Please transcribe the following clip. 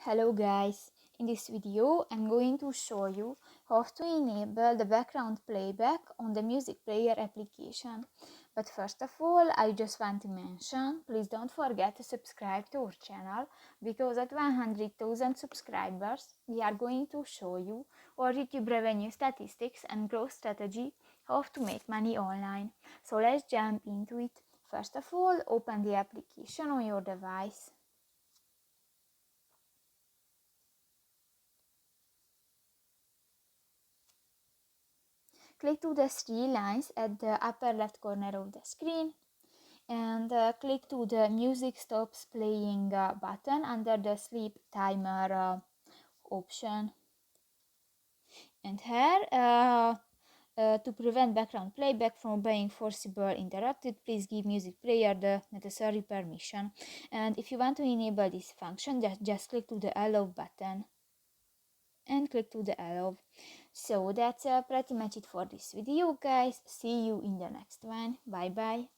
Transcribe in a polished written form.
Hello guys, in this video I'm going to show you how to enable the background playback on the music player application. But first of all, I just want to mention, please don't forget to subscribe to our channel, because at 100,000 subscribers we are going to show you our YouTube revenue statistics and growth strategy, how to make money online. So let's jump into it. First of all, open the application on your device. Click to the three lines at the upper left corner of the screen and click to the music stops playing button under the sleep timer option. And here, to prevent background playback from being forcibly interrupted, please give music player the necessary permission. And if you want to enable this function, just click to the allow button and click to the allow. So that's pretty much it for this video, guys. See you in the next one. Bye bye.